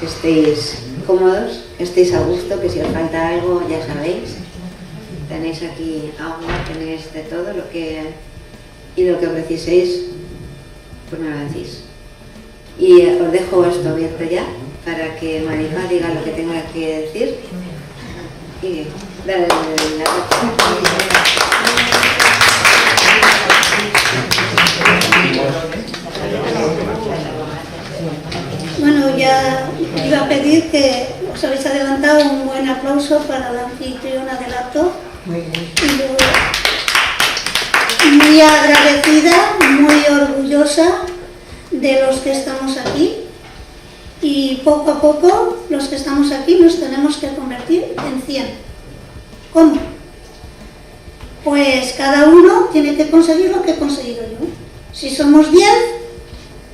que estéis cómodos, que estéis a gusto, que si os falta algo ya sabéis. Tenéis aquí agua, tenéis de todo y lo que preciséis, pues me lo decís. Y os dejo esto abierto ya para que Marifa diga lo que tenga que decir y dale la Bueno, ya iba a pedir que os habéis adelantado un buen aplauso para la anfitriona del acto. Y yo, muy agradecida, muy orgullosa de los que estamos aquí, y poco a poco los que estamos aquí nos tenemos que convertir en 100. ¿Cómo? Pues cada uno tiene que conseguir lo que he conseguido yo. Si somos 10,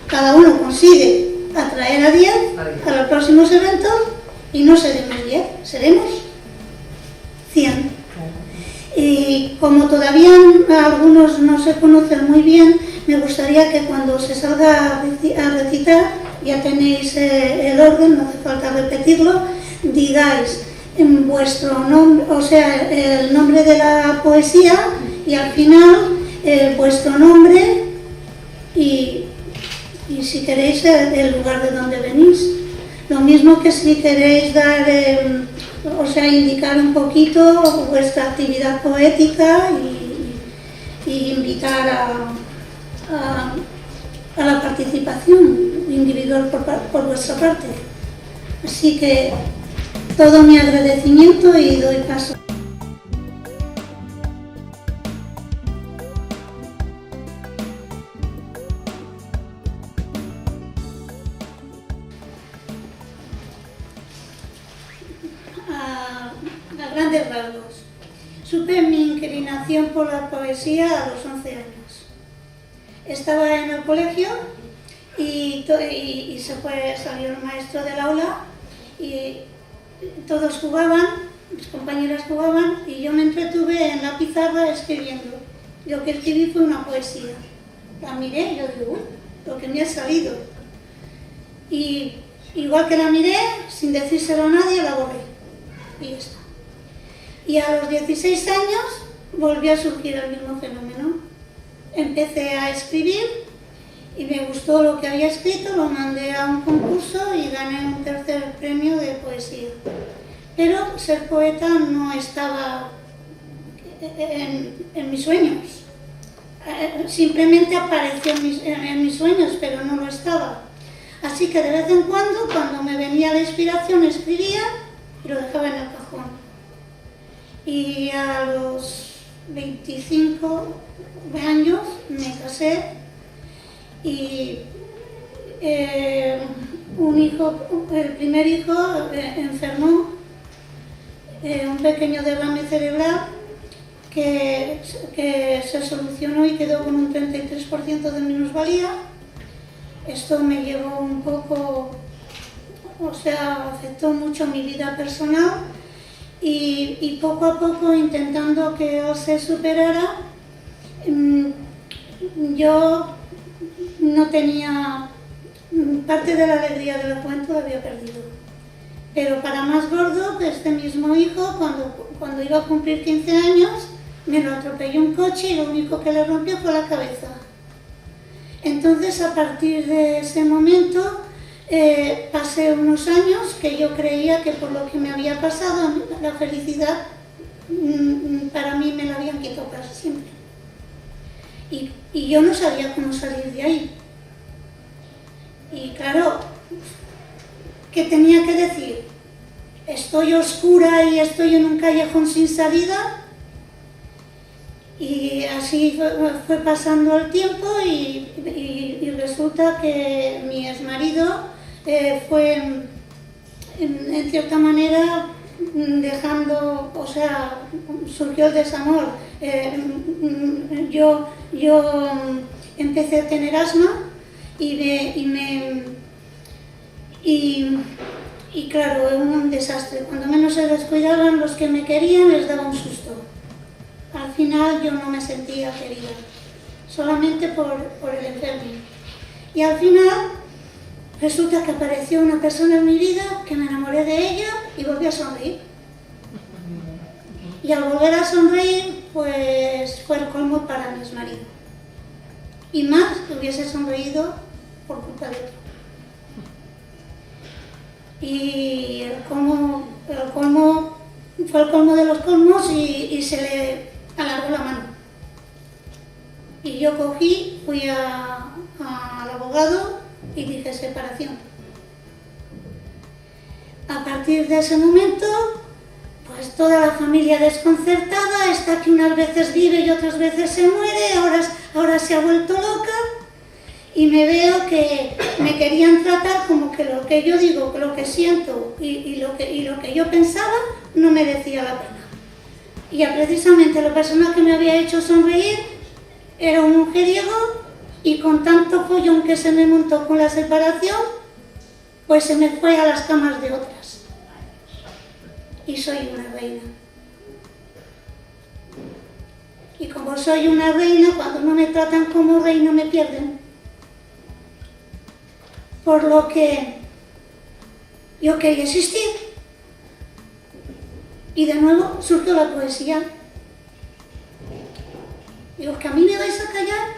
cada uno consigue atraer a 10 a los próximos eventos y no seremos 10, seremos 100. Y como todavía algunos no se conocen muy bien, me gustaría que cuando se salga a recitar, ya tenéis el orden, no hace falta repetirlo, digáis en vuestro nombre, o sea, el nombre de la poesía y al final vuestro nombre y si queréis el lugar de donde venís. Lo mismo que si queréis dar, o sea, indicar un poquito vuestra actividad poética y invitar a la participación individual por vuestra parte. Así que todo mi agradecimiento y doy paso. A grandes rasgos, supe mi inclinación por la poesía a los 11 años. Estaba en el colegio y salió el maestro del aula y todos jugaban, mis compañeras jugaban y yo me entretuve en la pizarra escribiendo. Lo que escribí fue una poesía. La miré y yo digo, uy, lo que me ha salido. Y igual que la miré, sin decírselo a nadie, la borré. Y ya está. Y a los 16 años volvió a surgir el mismo fenómeno. Empecé a escribir y me gustó lo que había escrito, lo mandé a un concurso y gané un tercer premio de poesía. Pero ser poeta no estaba en mis sueños. Simplemente apareció en mis sueños, pero no lo estaba. Así que de vez en cuando me venía la inspiración, escribía y lo dejaba en el cajón. Y a los 25 años me casé y el primer hijo enfermó, un pequeño derrame cerebral que se solucionó y quedó con un 33% de minusvalía. Esto me llevó un poco, o sea, afectó mucho mi vida personal y poco a poco, intentando que él se superara, yo no tenía, parte de la alegría de la juventud la había perdido. Pero para más gordo, este mismo hijo, cuando iba a cumplir 15 años, me lo atropelló un coche y lo único que le rompió fue la cabeza. Entonces, a partir de ese momento, pasé unos años que yo creía que por lo que me había pasado, la felicidad para mí me la habían quitado para siempre. Y yo no sabía cómo salir de ahí. Y claro, ¿qué tenía que decir? ¿Estoy oscura y estoy en un callejón sin salida? Y así fue pasando el tiempo y resulta que mi exmarido fue, en cierta manera, dejando, o sea, surgió el desamor. Yo empecé a tener asma y claro, era un desastre. Cuando menos se descuidaban los que me querían, les daba un susto. Al final yo no me sentía querida, solamente por el enfermo. Y al final Resulta que apareció una persona en mi vida, que me enamoré de ella y volví a sonreír. Y al volver a sonreír, pues fue el colmo para mi exmarido. Y más que hubiese sonreído por culpa de otro. Y el colmo fue el colmo de los colmos y se le alargó la mano. Y yo cogí, fui al abogado y dije separación. A partir de ese momento, pues toda la familia desconcertada, está que unas veces vive y otras veces se muere, ahora se ha vuelto loca, y me veo que me querían tratar como que lo que yo digo, lo que siento y lo que yo pensaba no merecía la pena. Y precisamente la persona que me había hecho sonreír era un mujeriego, y con tanto follón que se me montó con la separación, pues se me fue a las camas de otras. Y soy una reina. Y como soy una reina, cuando no me tratan como reina me pierden. Por lo que yo quería existir. Y de nuevo surgió la poesía. Digo, que a mí me vais a callar,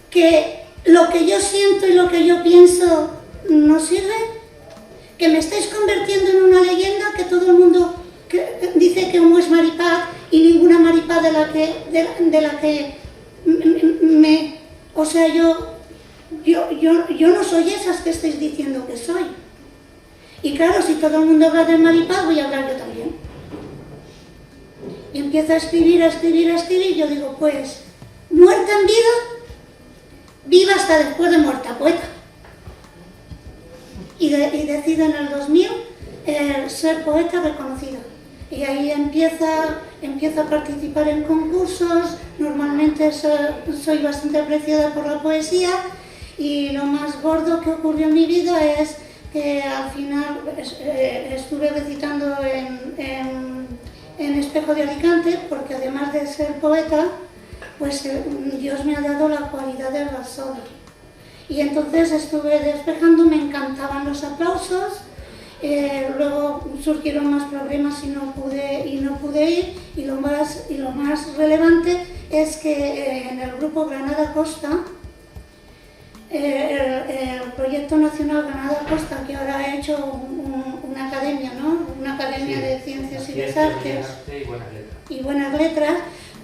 que lo que yo siento y lo que yo pienso no sirve, que me estáis convirtiendo en una leyenda, que todo el mundo dice que uno es maripaz y ninguna maripaz de la que me... O sea, yo no soy esas que estáis diciendo que soy. Y claro, si todo el mundo habla de maripaz, voy a hablar yo también. Y empiezo a escribir, y yo digo, pues, muerta en vida, viva hasta después de muerta, poeta. Y decido en el 2000 ser poeta reconocida. Y ahí empiezo a participar en concursos, normalmente soy bastante apreciada por la poesía, y lo más gordo que ocurrió en mi vida es que al final estuve recitando en Espejo de Alicante, porque además de ser poeta, pues Dios me ha dado la cualidad de rapsoda. Y entonces estuve despejando, me encantaban los aplausos, luego surgieron más problemas y no pude ir, y lo más relevante es que en el grupo Granada Costa, el proyecto nacional Granada Costa, que ahora ha hecho una academia, ¿no? Una academia de ciencias y de artes y buenas letras,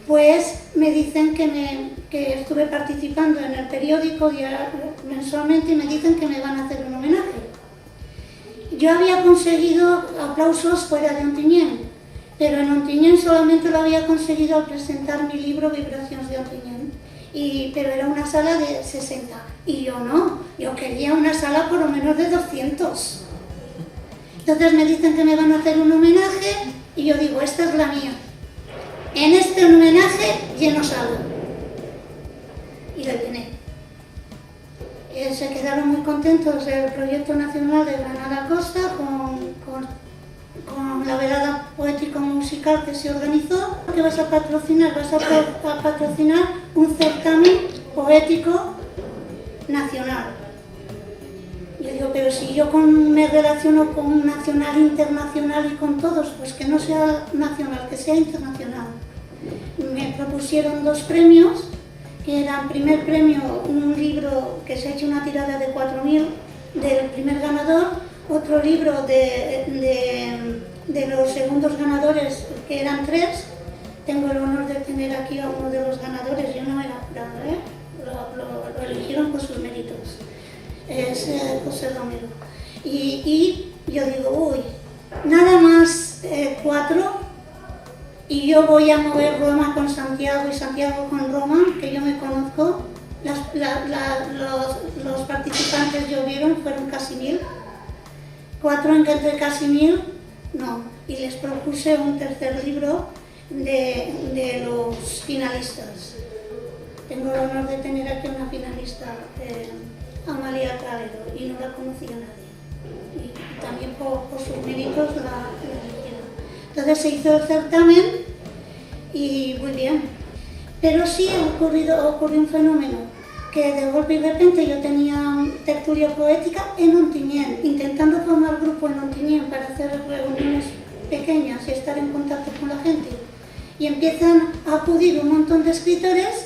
pues me dicen que estuve participando en el periódico mensualmente, y me dicen que me van a hacer un homenaje. Yo había conseguido aplausos fuera de Ontinyent, pero en Ontinyent solamente lo había conseguido al presentar mi libro Vibraciones de Ontinyent, pero era una sala de 60, y yo no, yo quería una sala por lo menos de 200. Entonces me dicen que me van a hacer un homenaje, y yo digo, esta es la mía. En este homenaje lleno sala. Y lo llené. Se quedaron muy contentos el proyecto nacional de Granada Costa con la velada poético-musical que se organizó. ¿Qué vas a patrocinar? Vas a patrocinar un certamen poético nacional. Yo digo, pero si yo me relaciono con nacional, internacional y con todos, pues que no sea nacional, que sea internacional. Me propusieron 2 premios, que eran primer premio un libro que se ha hecho una tirada de 4.000 del primer ganador, otro libro de los segundos ganadores, que eran 3. Tengo el honor de tener aquí a uno de los ganadores, yo no era jurado, lo eligieron por sus méritos. Es José Romero. Y yo digo, uy, nada más 4, y yo voy a mover Roma con Santiago y Santiago con Roma, que yo me conozco. Los participantes llovieron, fueron casi 1.000. 4 entre casi 1.000, no. Y les propuse un tercer libro de los finalistas. Tengo el honor de tener aquí una finalista, Amalia Caledo, y no la conocía nadie. Y también por sus méritos la eligieron. Entonces se hizo el certamen y muy bien. Pero sí ocurrió un fenómeno, que de golpe y de repente yo tenía tertulia poética en Ontinyent, intentando formar grupo en Ontinyent para hacer reuniones pequeñas y estar en contacto con la gente. Y empiezan a acudir un montón de escritores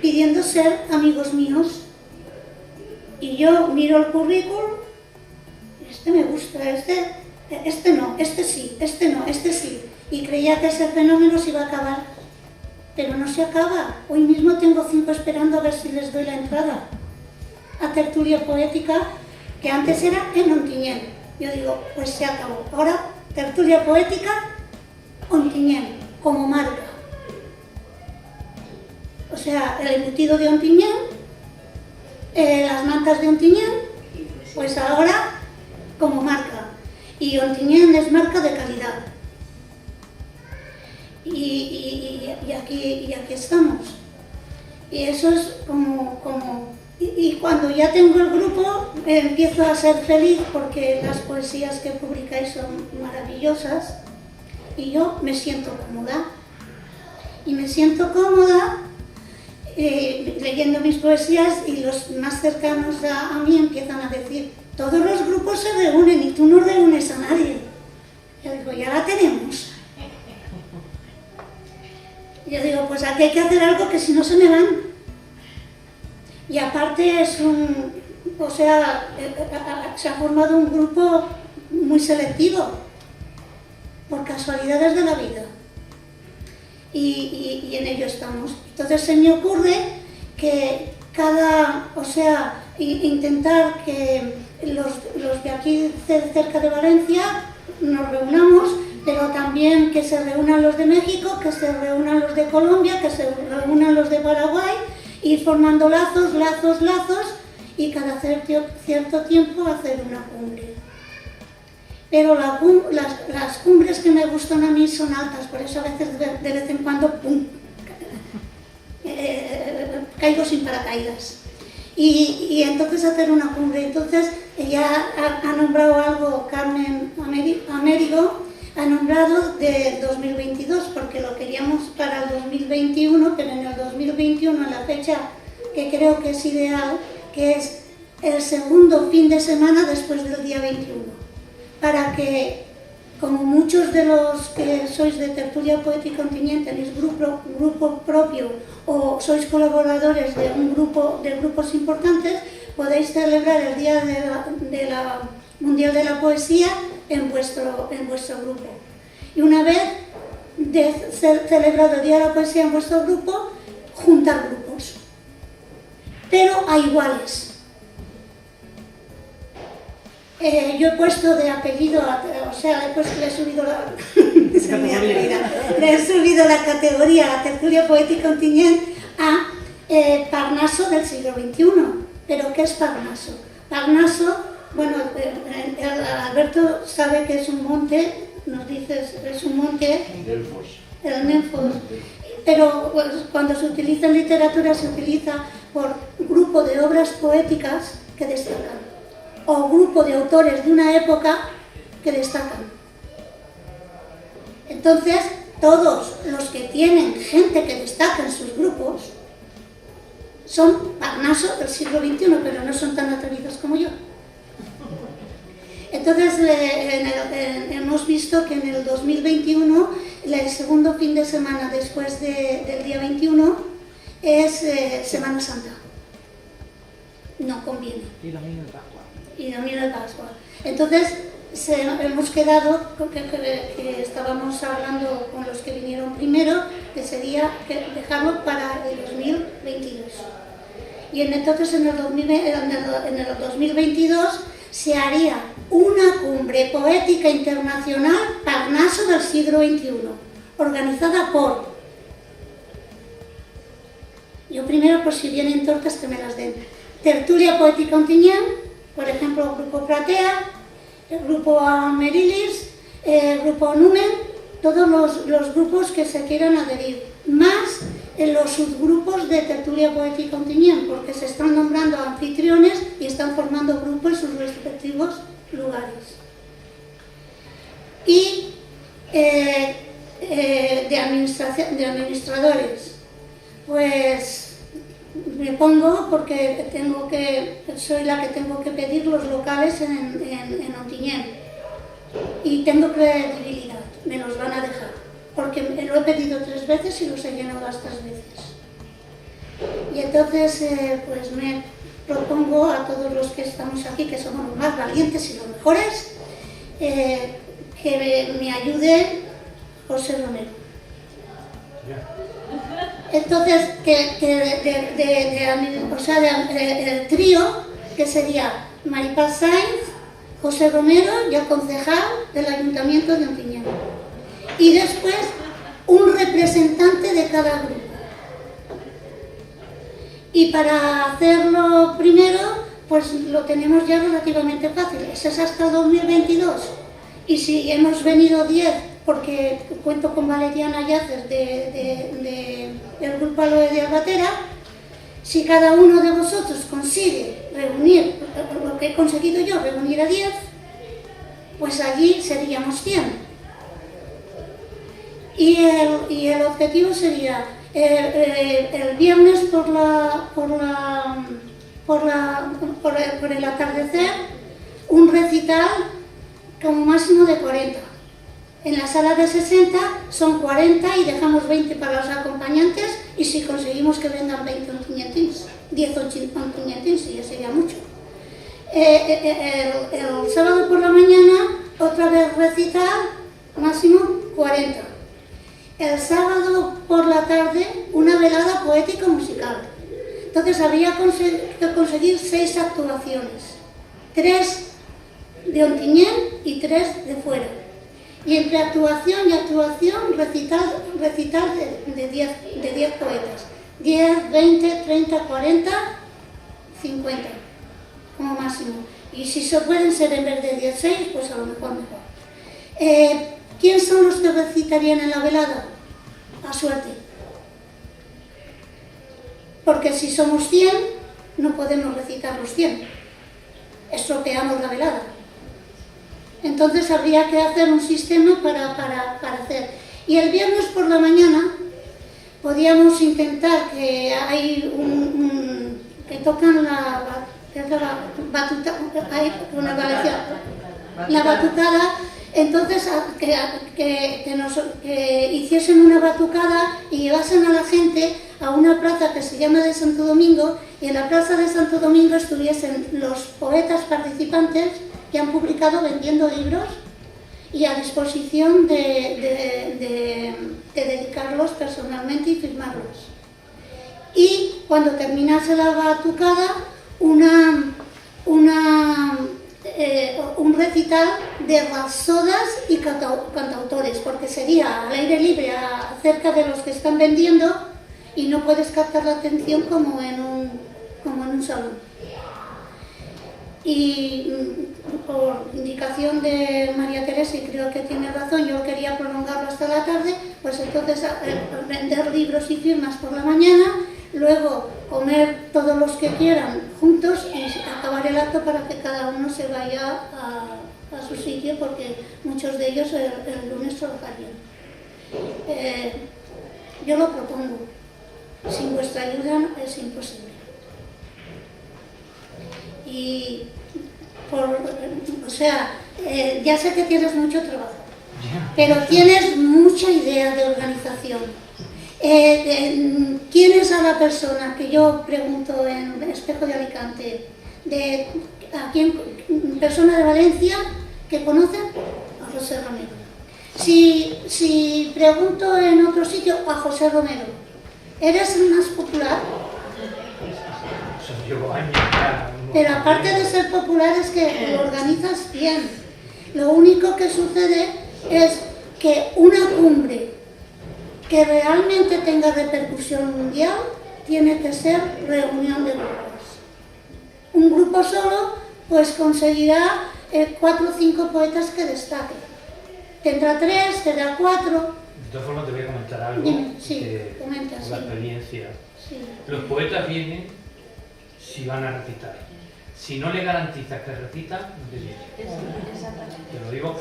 pidiendo ser amigos míos. Y yo miro el currículum, este me gusta, este no, este sí, este no, este sí. Y creía que ese fenómeno se iba a acabar. Pero no se acaba. Hoy mismo tengo 5 esperando a ver si les doy la entrada a tertulia poética, que antes era en Ontinyent. Yo digo, pues se acabó. Ahora, tertulia poética, Ontinyent, como marca. O sea, el embutido de Ontinyent, las mantas de Ontinyent, pues ahora como marca. Y Ontinyent es marca de calidad. Y aquí estamos. Y eso es y cuando ya tengo el grupo empiezo a ser feliz porque las poesías que publicáis son maravillosas y yo me siento cómoda. Y me siento cómoda leyendo mis poesías y los más cercanos a mí empiezan a decir, todos los grupos se reúnen y tú no reúnes a nadie. Yo digo, ya la tenemos. Yo digo, pues aquí hay que hacer algo que si no se me van. Y aparte se ha formado un grupo muy selectivo, por casualidades de la vida. Y en ello estamos. Entonces se me ocurre que intentar que los de aquí cerca de Valencia nos reunamos, pero también que se reúnan los de México, que se reúnan los de Colombia, que se reúnan los de Paraguay, ir formando lazos, y cada cierto tiempo hacer una cumbre. Pero las cumbres que me gustan a mí son altas, por eso a veces de vez en cuando ¡pum! Caigo sin paracaídas. Y entonces hacer una cumbre. Entonces ella ha nombrado algo, Carmen Amérigo, ha nombrado de 2022, porque lo queríamos para el 2021, pero en el 2021, en la fecha que creo que es ideal, que es el segundo fin de semana después del día 21, para que, como muchos de los que sois de Tertulia Poética Ontinyent tenéis grupo propio o sois colaboradores de grupos importantes, podéis celebrar el Día de la Mundial de la Poesía en vuestro grupo. Y una vez celebrado el Día de la Poesía en vuestro grupo, juntar grupos, pero a iguales. Yo he puesto de apellido, le he subido la categoría a Tertulia Poética Ontinyent a Parnaso del siglo XXI. ¿Pero qué es Parnaso? Parnaso, bueno, Alberto sabe que es un monte, nos dices, es un monte, el Menfos, pero pues, cuando se utiliza en literatura se utiliza por grupo de obras poéticas que destacan, o grupo de autores de una época que destacan. Entonces, todos los que tienen gente que destaca en sus grupos son Parnaso del siglo XXI, pero no son tan atrevidos como yo. Entonces, hemos visto que en el 2021, el segundo fin de semana después del día 21, es Semana Santa. No conviene. Y domingo de Pascua. Y domingo de Pascua. Entonces, hemos quedado, que estábamos hablando con los que vinieron primero, que sería dejarlo para el 2022. Y entonces en el 2022 se haría una cumbre poética internacional Parnaso del siglo XXI, organizada por... Yo primero, por si vienen tortas, que me las den. Tertulia Poética Ontinyent, por ejemplo, el Grupo Pratea, el Grupo Amerilis, el Grupo Numen, todos los grupos que se quieran adherir, más los subgrupos de Tertulia Poética Ontinyent, porque se están nombrando anfitriones y están formando grupos en sus respectivos lugares. Y de administradores, pues me pongo porque soy la que tengo que pedir los locales en Ontinyent y tengo credibilidad, me los van a dejar, porque lo he pedido 3 veces y los he llenado las 3 veces. Y entonces pues me propongo a todos los que estamos aquí, que somos los más valientes y los mejores, que me ayude José Romero. Entonces, el trío, que sería Maripaz Sainz, José Romero y el concejal del Ayuntamiento de Ontinyent. Y después, un representante de cada grupo. Y para hacerlo primero, pues lo tenemos ya relativamente fácil. Ese es hasta 2022. Y si hemos venido 10, porque cuento con Valeriana Yacer del Grupo Aloe de Albatera, si cada uno de vosotros consigue reunir, lo que he conseguido yo, reunir a 10, pues allí seríamos 100. Y el objetivo sería el viernes por el atardecer, un recital como máximo de 40. En la sala de 60 son 40 y dejamos 20 para los acompañantes, y si conseguimos que vengan 20 ontinyentins, 10 ontinyentins, ya sería mucho. El sábado por la mañana, otra vez recital, máximo 40. El sábado por la tarde, una velada poético-musical. Entonces habría que conseguir 6 actuaciones, 3 de Ontinyent y 3 de fuera. Y entre actuación y actuación, recitar de 10 poetas. 10, 20, 30, 40, 50 como máximo. Y si se pueden ser en vez de 16, pues a lo mejor mejor. ¿Quién son los que recitarían en la velada? A suerte. Porque si somos 100, no podemos recitar los 100. Estropeamos la velada. Entonces habría que hacer un sistema para hacer. Y el viernes por la mañana podíamos intentar que hay que tocan la batucada, entonces que hiciesen una batucada y llevasen a la gente a una plaza que se llama de Santo Domingo, y en la plaza de Santo Domingo estuviesen los poetas participantes que han publicado vendiendo libros y a disposición de dedicarlos personalmente y firmarlos. Y cuando terminase la batucada, un recital de rapsodas y cantautores, porque sería al aire libre, cerca de los que están vendiendo, y no puedes captar la atención como en un salón. Y por indicación de María Teresa, y creo que tiene razón, yo quería prolongarlo hasta la tarde, pues entonces vender libros y firmas por la mañana, luego comer todos los que quieran juntos y acabar el acto para que cada uno se vaya a su sitio, porque muchos de ellos el lunes trabajarían. Yo lo propongo. Sin vuestra ayuda es imposible. Y ya sé que tienes mucho trabajo, pero tienes mucha idea de organización. ¿Quién es a la persona que yo pregunto en Espejo de Alicante? ¿A quién? ¿Persona de Valencia que conocen? A José Romero. Si pregunto en otro sitio, a José Romero. ¿Eres el más popular? Pero aparte de ser popular es que lo organizas bien. Lo único que sucede es que una cumbre que realmente tenga repercusión mundial tiene que ser reunión de grupos. Un grupo solo pues conseguirá 4 o 5 poetas que destaquen. Tendrá 3, tendrá 4. De todas formas te voy a comentar algo. Dime, sí, que, comenta, por la sí. experiencia. Sí. Los poetas vienen si van a recitar. Si no le garantizas que recitan, no te vienen. Te lo digo.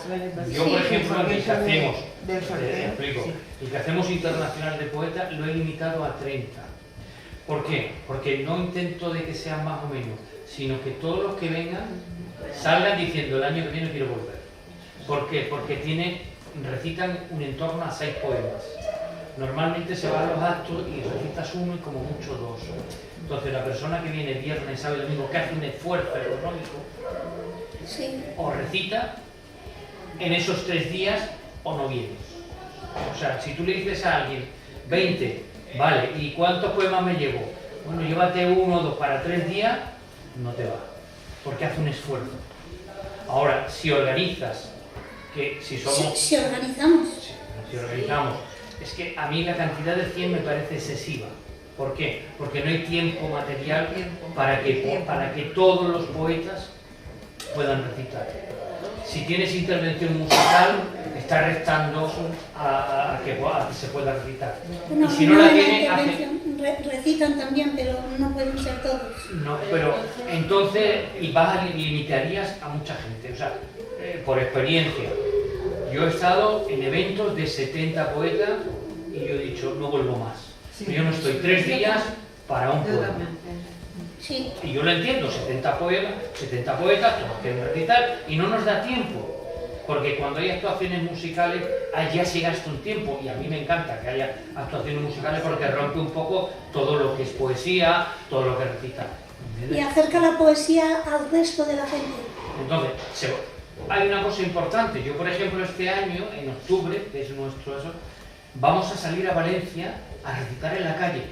Yo, por ejemplo, el que hacemos, te explico, el que hacemos internacional de poetas lo he limitado a 30. ¿Por qué? Porque no intento de que sean más o menos, sino que todos los que vengan salgan diciendo el año que viene quiero volver. ¿Por qué? Porque recitan un entorno a 6 poemas. Normalmente se van a los actos y recitas uno y como mucho 2. Entonces la persona que viene viernes, sábado y domingo, que hace un esfuerzo económico, o recita en esos 3 días o no viene. O sea, si tú le dices a alguien 20, vale, ¿y cuántos poemas me llevo? Bueno, llévate 1 o 2 para 3 días, no te va, porque hace un esfuerzo. Ahora, si organizas, que si somos... Si organizamos. Si organizamos. Es que a mí la cantidad de 100 me parece excesiva. ¿Por qué? Porque no hay tiempo material para que todos los poetas puedan recitar. Si tienes intervención musical, está restando a que se pueda recitar. No, y si no la tiene, recitan también, pero no pueden ser todos. No, pero entonces limitarías a mucha gente. O sea, por experiencia, yo he estado en eventos de 70 poetas y yo he dicho, no vuelvo más. Yo no estoy 3 días para un poema. Sí. Y yo lo entiendo, 70 poetas, todos quieren recitar y no nos da tiempo. Porque cuando hay actuaciones musicales, ya se gasta un tiempo, y a mí me encanta que haya actuaciones musicales porque rompe un poco todo lo que es poesía, todo lo que recita. Y acerca la poesía al resto de la gente. Entonces, hay una cosa importante. Yo, por ejemplo, este año, en octubre, que es nuestro eso, vamos a salir a Valencia a recitar en la calle.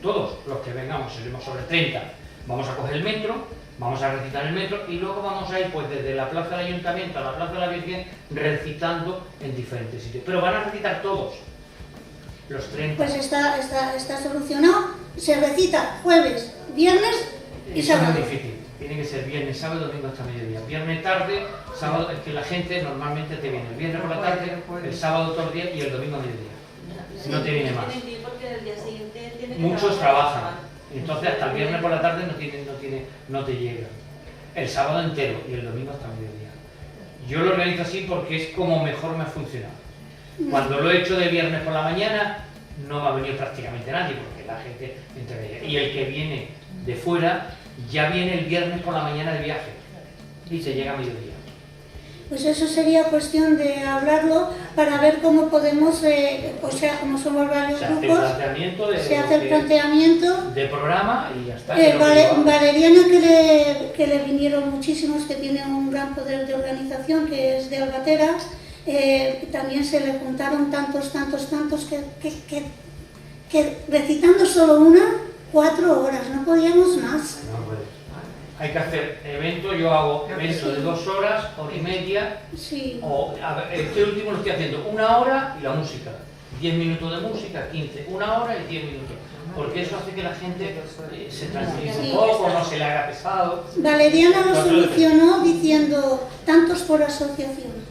Todos los que vengamos, seremos sobre 30, vamos a coger el metro, vamos a recitar el metro y luego vamos a ir pues desde la plaza del Ayuntamiento a la plaza de la Virgen recitando en diferentes sitios. Pero van a recitar todos, los 30. Pues está solucionado. Se recita jueves, viernes y sábado. Es muy difícil. Tiene que ser viernes, sábado, domingo hasta mediodía. Viernes tarde, sábado, es que la gente normalmente te viene el viernes por la tarde, el sábado todo el día y el domingo a mediodía. No te viene más. Muchos trabajan, entonces hasta el viernes por la tarde no te llega. El sábado entero y el domingo hasta mediodía. Yo lo organizo así porque es como mejor me ha funcionado. Cuando lo he hecho de viernes por la mañana, no va a venir prácticamente nadie, porque la gente entre. Y el que viene de fuera, ya viene el viernes por la mañana de viaje y se llega a mediodía. Pues eso sería cuestión de hablarlo para ver cómo podemos, o sea, como somos varios grupos, se hace el planteamiento de programa y ya está. Valeriana, que le vinieron muchísimos, que tiene un gran poder de organización, que es de Albatera, también se le juntaron tantos que recitando solo 4 horas, no podíamos más. No puede. Hay que hacer eventos, yo hago eventos de 2 horas, hora y media, o este último lo estoy haciendo 1 hora y la música, 10 minutos de música, 15, 1 hora y 10 minutos, porque eso hace que la gente se tranquilice un poco, no se le haga pesado. Valeriana lo solucionó diciendo tantos por asociación.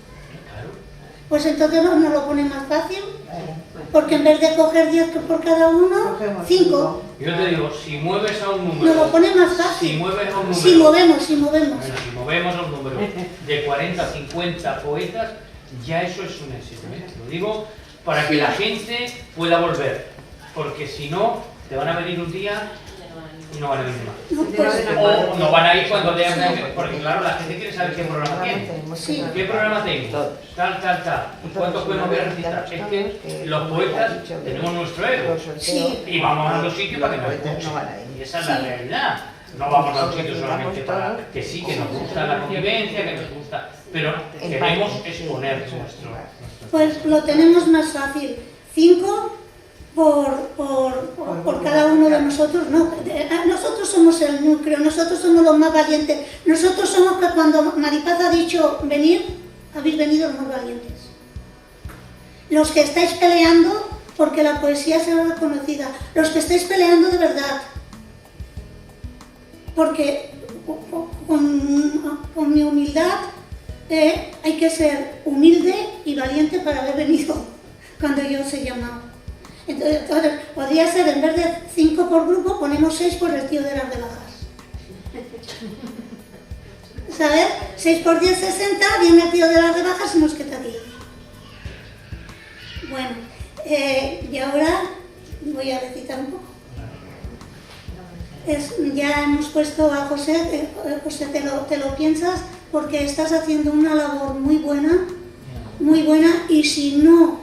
Pues entonces nos lo pone más fácil, porque en vez de coger 10 por cada uno, 5. Yo te digo, si mueves a un número... Nos lo pone más fácil. Si mueves a un número... Si movemos. Bueno, si movemos a un número de 40 a 50 poetas, ya eso es un éxito. Lo digo para que la gente pueda volver, porque si no, te van a venir un día y no van a venir más. O no van a ir cuando vean, porque claro, la gente quiere saber qué programa tiene. ¿Qué programa tengo? Tal. ¿Y cuántos poemas voy a recitar? Es que los poetas tenemos nuestro ego. Y vamos a los sitios para que nos escuchen. Y esa es la realidad. No vamos a los sitios solamente para que sí, que nos gusta la convivencia, que nos gusta, pero queremos exponer nuestro. Pues lo tenemos más fácil. 5 por cada uno de nosotros. No, nosotros somos el núcleo, nosotros somos los más valientes. Nosotros somos que cuando Maripaz ha dicho venir, habéis venido los más valientes. Los que estáis peleando porque la poesía sea reconocida, los que estáis peleando de verdad. Porque con mi humildad hay que ser humilde y valiente para haber venido cuando yo os he llamado. Entonces, podría ser, en vez de 5 por grupo, ponemos 6 por el tío de las rebajas. ¿Sabes? 6 por 10, 60, viene el tío de las rebajas y nos queda 10. Bueno, y ahora voy a recitar un poco. ya hemos puesto a José, José, te lo piensas porque estás haciendo una labor muy buena, y si no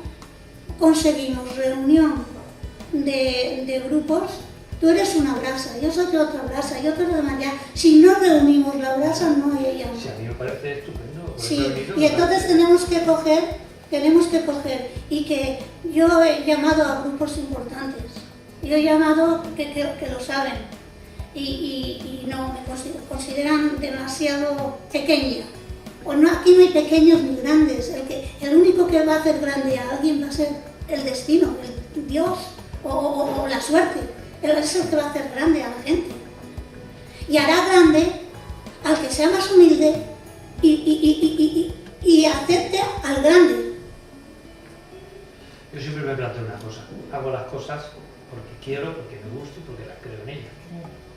conseguimos reunión de grupos, tú eres una brasa, yo soy otra brasa, yo otra demás. Si no reunimos la brasa, no hay ella. Sí, a mí me parece estupendo. Sí, y entonces tenemos que coger, y que yo he llamado a grupos importantes, yo he llamado que lo saben, y no me consideran demasiado pequeña. O no, aquí no hay pequeños ni grandes, el único que va a hacer grande a alguien va a ser el destino, Dios o la suerte. Él es el que va a hacer grande a la gente. Y hará grande al que sea más humilde y acepte al grande. Yo siempre me planteo una cosa, hago las cosas porque quiero, porque me gusta y porque las creo en ellas.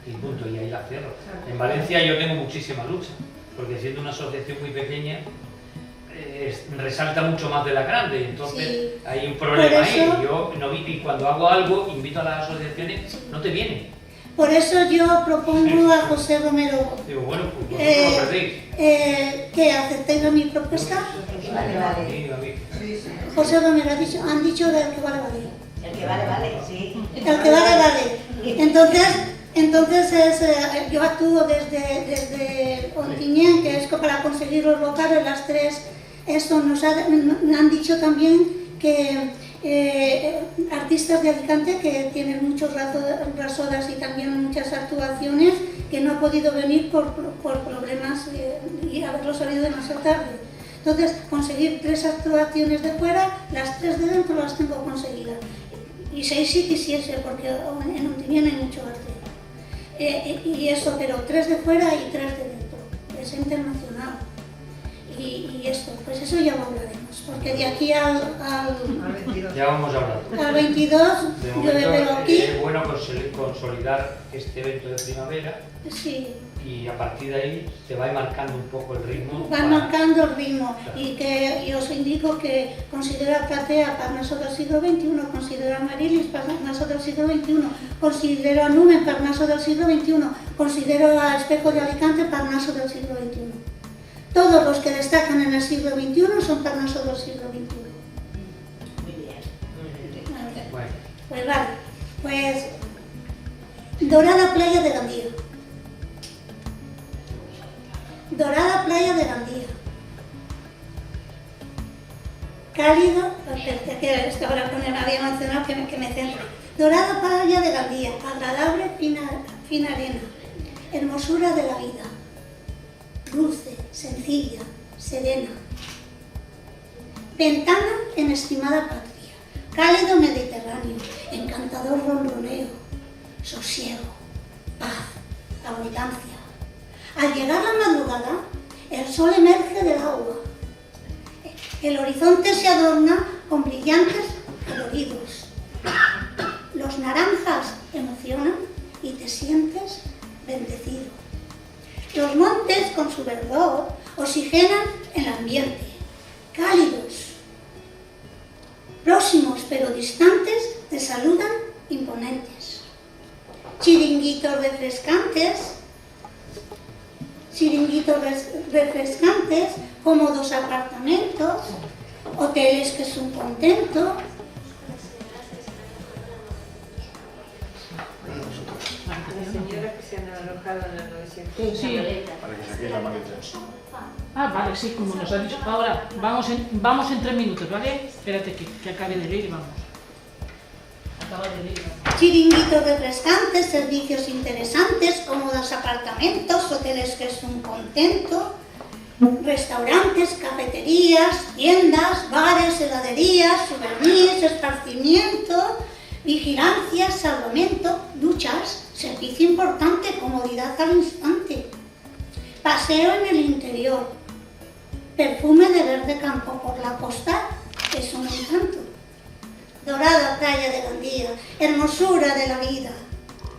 Y punto, y ahí las cierro. En Valencia yo tengo muchísima lucha, porque siendo una asociación muy pequeña, resalta mucho más de la grande, entonces sí, hay un problema ahí. Yo no vi, y cuando hago algo, invito a las asociaciones, no te vienen. Por eso yo propongo a José Romero, digo, bueno, pues vosotros lo perdéis. Que aceptéis mi propuesta. Vale. José Romero han dicho del que vale. El que vale, sí. El que vale. Entonces yo actúo desde Ontinyent, que es para conseguir los locales, las tres. Esto nos han dicho también que artistas de Alicante que tienen muchos rasodas y también muchas actuaciones, que no ha podido venir por problemas y haberlo salido demasiado tarde. Entonces, conseguir 3 actuaciones de fuera, las 3 de dentro las tengo conseguidas. Y 6 sí quisiese, porque en Ontinyent hay mucho arte. Y eso, pero 3 de fuera y 3 de dentro. Es internacional. Y esto, pues eso ya lo hablaremos, porque de aquí al ya vamos a hablar. Al 22, yo veo aquí. Es bueno consolidar este evento de primavera. Sí. Y a partir de ahí se va marcando un poco el ritmo. Marcando el ritmo. Claro. Y que yo os indico que considero a Platea Parnaso del siglo XXI, considero a Marilis Parnaso del siglo XXI, considero a Numen Parnaso del siglo XXI, considero a Espejo de Alicante Parnaso del siglo XXI. Todos los que destacan en el siglo XXI son Parnaso del siglo XXI. Muy bien. Bueno. Pues vale. Pues Dorada Playa de Gandía. Dorada Playa de Gandía. Cálido, que esta hora había mencionado que me centro. Dorada Playa de Gandía, agradable, fina arena, hermosura de la vida. Dulce, sencilla, serena. Ventana en estimada patria, cálido Mediterráneo, encantador ronroneo, sosiego, paz, abundancia. Al llegar la madrugada, el sol emerge del agua. El horizonte se adorna con brillantes coloridos. Los naranjas emocionan y te sientes bendecido. Los montes, con su verdor, oxigenan el ambiente, cálidos. Próximos pero distantes te saludan imponentes. Chiringuitos refrescantes, cómodos apartamentos, hoteles que es un contento. Señoras que se han alojado en el 900. Sí. Para que saquéis la maleta. Ah, vale, sí, como nos ha dicho. Ahora, vamos en 3 minutos, ¿vale? Espérate que acabe de leer y vamos. Acaba de leer. Chiringuitos refrescantes, servicios interesantes, cómodos apartamentos, hoteles que es un contento, restaurantes, cafeterías, tiendas, bares, heladerías, souvenirs, esparcimiento, vigilancia, salvamento, duchas, servicio importante, comodidad al instante, paseo en el interior, perfume de verde campo por la costa, es un encanto. Dorada Playa de Gandía, hermosura de la vida,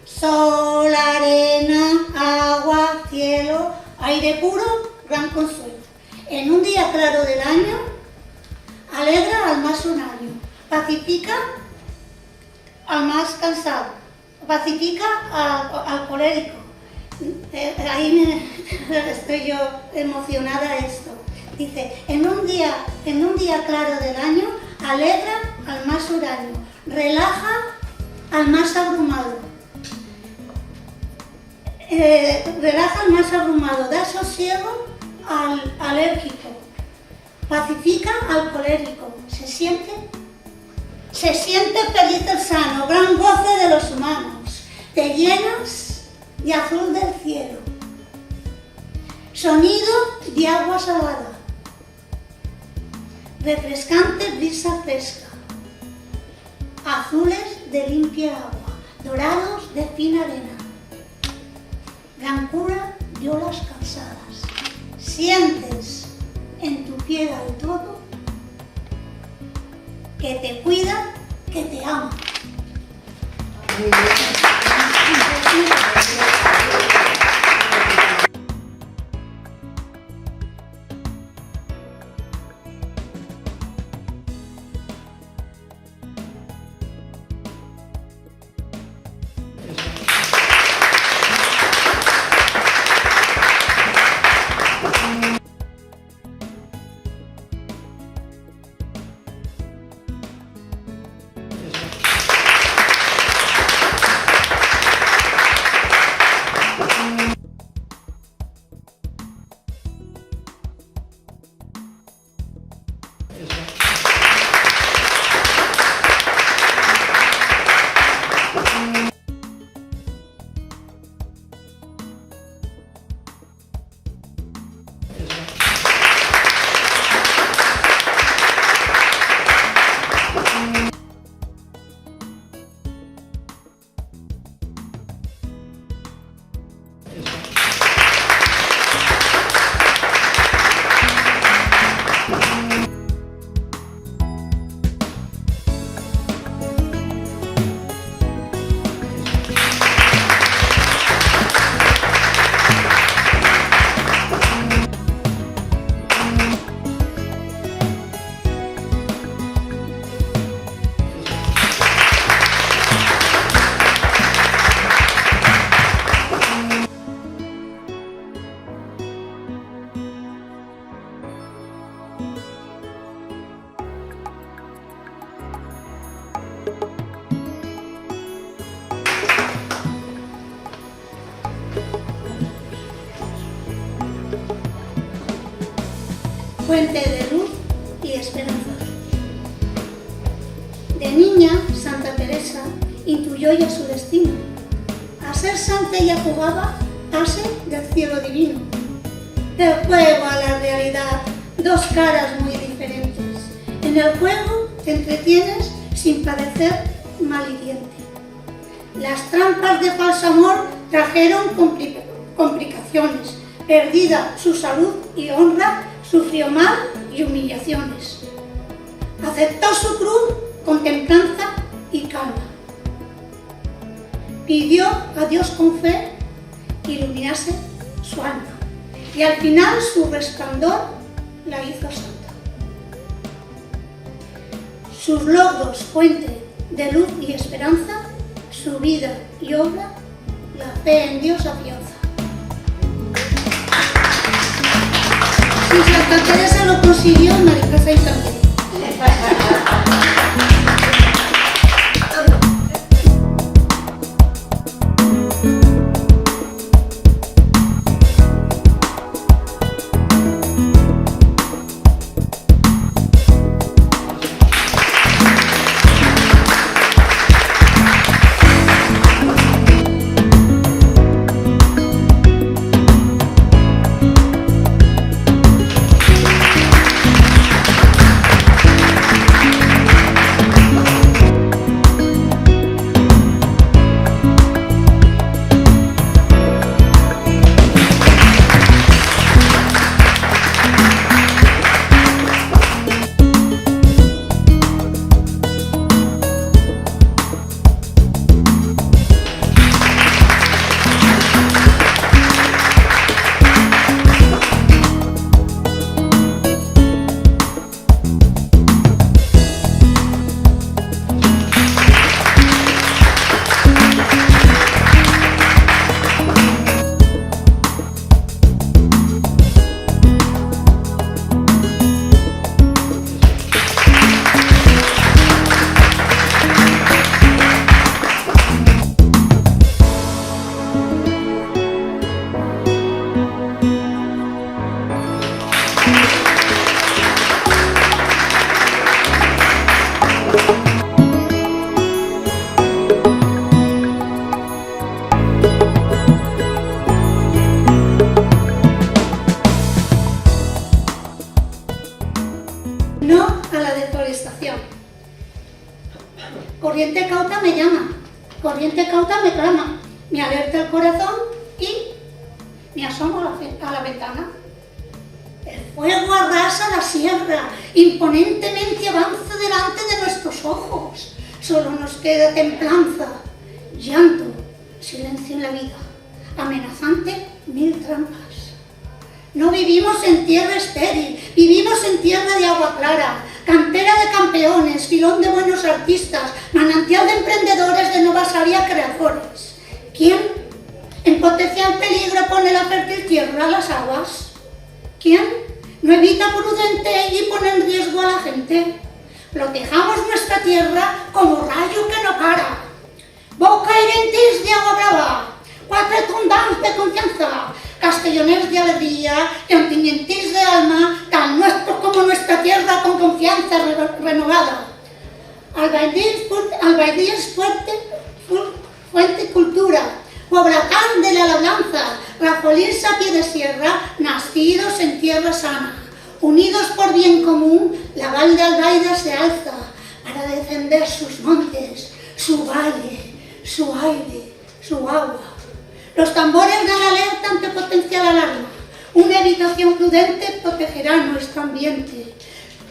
sol, arena, agua, cielo, aire puro, gran consuelo. En un día claro del año, alegra al más huraño, pacifica al más cansado, pacifica al colérico. Ahí estoy yo emocionada esto. Dice, en un día claro del año, alegra al más huraño, relaja al más abrumado. Relaja al más abrumado, da sosiego al alérgico, pacifica al colérico. Se siente feliz el sano, gran goce de los humanos, te llenas de azul del cielo, sonido de agua salada, refrescante brisa fresca, azules de limpia agua, dorados de fina arena, blancura de olas cansadas. Sientes en tu piel al todo que te cuida, que te ama. Fuente de luz y esperanza. De niña, Santa Teresa intuyó ya su destino. A ser santa ella jugaba pase del cielo divino. Del juego a la realidad, dos caras muy diferentes. En el juego te entretienes sin parecer malhiriente. Las trampas de falso amor trajeron complicaciones. Perdida su salud y honra, sufrió mal y humillaciones. Aceptó su cruz con templanza y calma. Pidió a Dios con fe que iluminase su alma. Y al final su resplandor la hizo santa. Sus logros, fuente de luz y esperanza, su vida y obra, la fe en Dios afianza. Si Santa Teresa lo consiguió, María José también. cauta me clama, me alerta el corazón y me asomo a la ventana. El fuego arrasa la sierra, imponentemente avanza delante de nuestros ojos. Solo nos queda templanza, llanto, silencio en la vida, amenazante mil trampas. No vivimos en tierra estéril, vivimos en tierra de agua clara, cantera de campeones, filón de buenos artistas, manantial de emprendedores, de nuevas áreas creadores. ¿Quién en potencial peligro pone la fértil tierra a las aguas? ¿Quién no evita prudente y pone en riesgo a la gente? Protejamos nuestra tierra como rayo que no para. Boca irentis de agua brava, quatre tondants de confianza, castelloners de alegría y antinientis de alma, tan nuestros como nuestra tierra con confianza renovada. Albaidíes fuente y cultura, Huabracán de la labranza, Rajolins a pie de sierra, nacidos en tierra sana. Unidos por bien común, la Val de Albaida se alza para defender sus montes, su valle, su aire, su agua. Los tambores dan alerta ante potencial alarma. Una evitación prudente protegerá nuestro ambiente.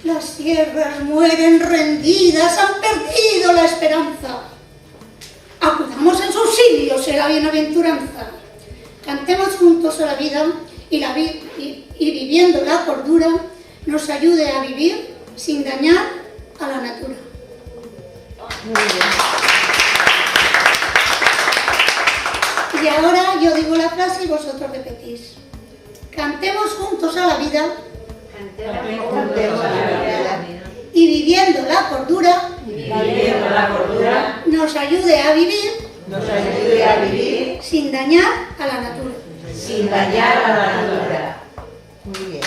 Las tierras mueren rendidas, han perdido la esperanza. Acudamos en su auxilio, será bienaventuranza. Cantemos juntos a la vida y viviendo la cordura nos ayude a vivir sin dañar a la natura. Muy bien. Y ahora yo digo la frase y vosotros repetís. Cantemos juntos a la vida y viviendo la cordura nos ayude a vivir sin dañar a la natura. Sin dañar a la natura. Muy bien.